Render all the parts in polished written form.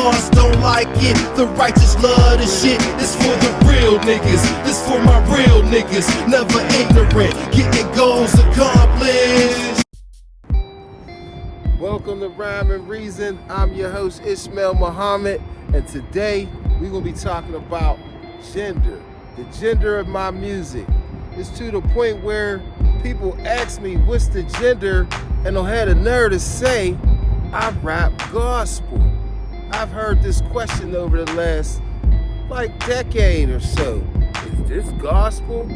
gods don't like it, the righteous love this shit. This for the real niggas, this for my real niggas. Never ignorant, getting goals accomplished. Welcome to Rhyme and Reason. I'm your host Ishmael Muhammad, and today we're gonna be talking about gender, the gender of my music. It's to the point where people ask me what's the gender, and they'll have the nerve to say I rap gospel. I've heard this question over the last decade or so. Is this gospel?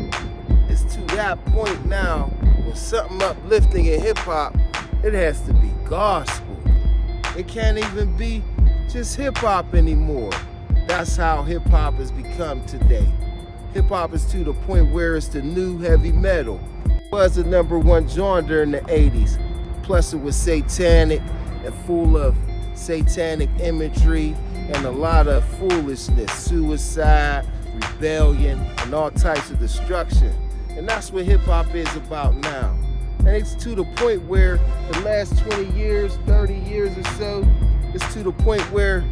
It's to that point now when something uplifting in hip hop, it has to be gospel. It can't even be just hip hop anymore. That's how hip hop has become today. Hip hop is to the point where it's the new heavy metal. It was the #1 genre in the 80s. Plus it was satanic and full of satanic imagery and a lot of foolishness, suicide, rebellion, and all types of destruction. And that's what hip hop is about now. And it's to the point where the last 20 years, 30 years or so, it's to the point where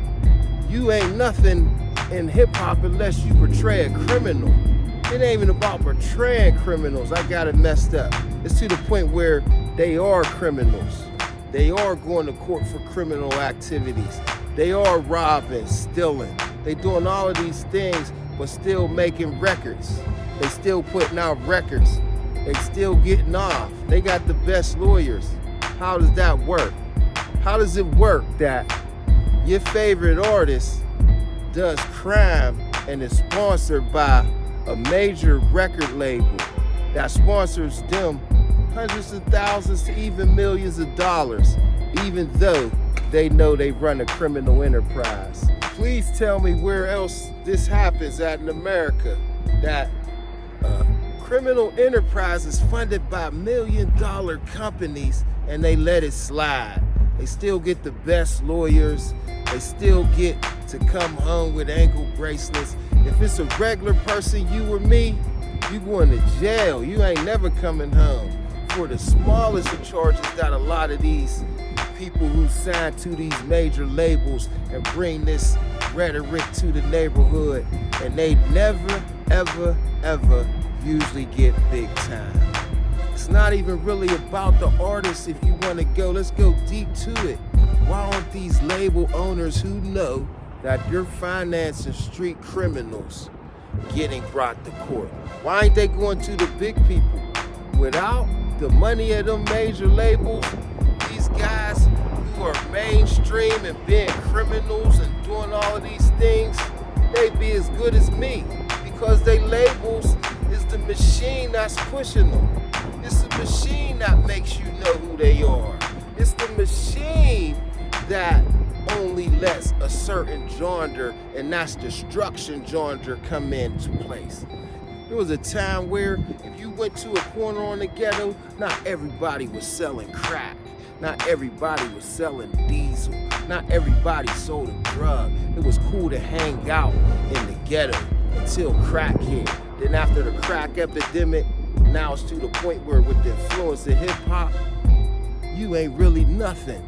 you ain't nothing in hip hop unless you portray a criminal. It ain't even about portraying criminals. I got it messed up. It's to the point where they are criminals. They are going to court for criminal activities. They are robbing, stealing. They doing all of these things, but still making records. They still putting out records. They still getting off. They got the best lawyers. How does that work? How does it work that your favorite artist does crime and is sponsored by a major record label that sponsors them hundreds of thousands to even millions of dollars, even though they know they run a criminal enterprise? Please tell me where else this happens at in America, that criminal enterprise is funded by $1 million companies and they let it slide. They still get the best lawyers. They still get to come home with ankle bracelets. If it's a regular person, you or me, you going to jail. You ain't never coming home. For the smallest of charges that a lot of these people who sign to these major labels and bring this rhetoric to the neighborhood, and they never, ever, ever usually get big time. It's not even really about the artist. If you want to go, let's go deep to it. Why aren't these label owners who know that you're financing street criminals getting brought to court? Why ain't they going to the big people? Without the money of them major labels, these guys who are mainstream and being criminals and doing all of these things, they be as good as me, because they labels is the machine that's pushing them. It's the machine that makes you know who they are. It's the machine that only lets a certain genre, and that's destruction genre, come into place. There was a time where if you went to a corner on the ghetto, not everybody was selling crack. Not everybody was selling diesel. Not everybody sold a drug. It was cool to hang out in the ghetto until crack hit. Then after the crack epidemic, now it's to the point where with the influence of hip hop, you ain't really nothing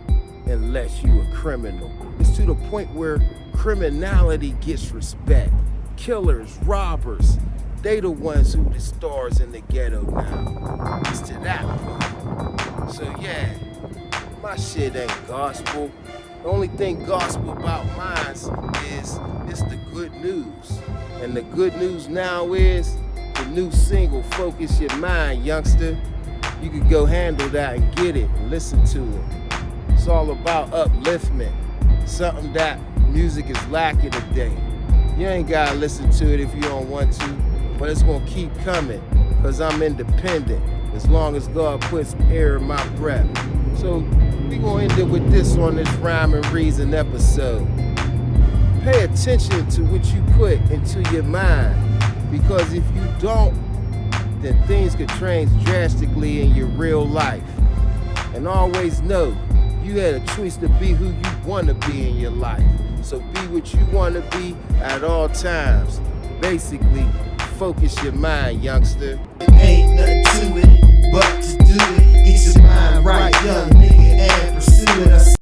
unless you a criminal. It's to the point where criminality gets respect. Killers, robbers, they the ones who the stars in the ghetto now. It's to that point. So yeah, my shit ain't gospel. The only thing gospel about mine is it's the good news. And the good news now is the new single, Focus Your Mind, Youngsta. You could go handle that and get it and listen to it. It's all about upliftment, something that music is lacking today. You ain't gotta listen to it if you don't want to, but it's gonna keep coming, because I'm independent, as long as God puts air in my breath. So we gonna end it with this on this Rhyme and Reason episode. Pay attention to what you put into your mind, because if you don't, then things could change drastically in your real life. And always know, you had a choice to be who you want to be in your life. So be what you want to be at all times. Basically, focus your mind, youngster. It ain't nothing to it but to do it. Get your mind right, young nigga, and pursue it.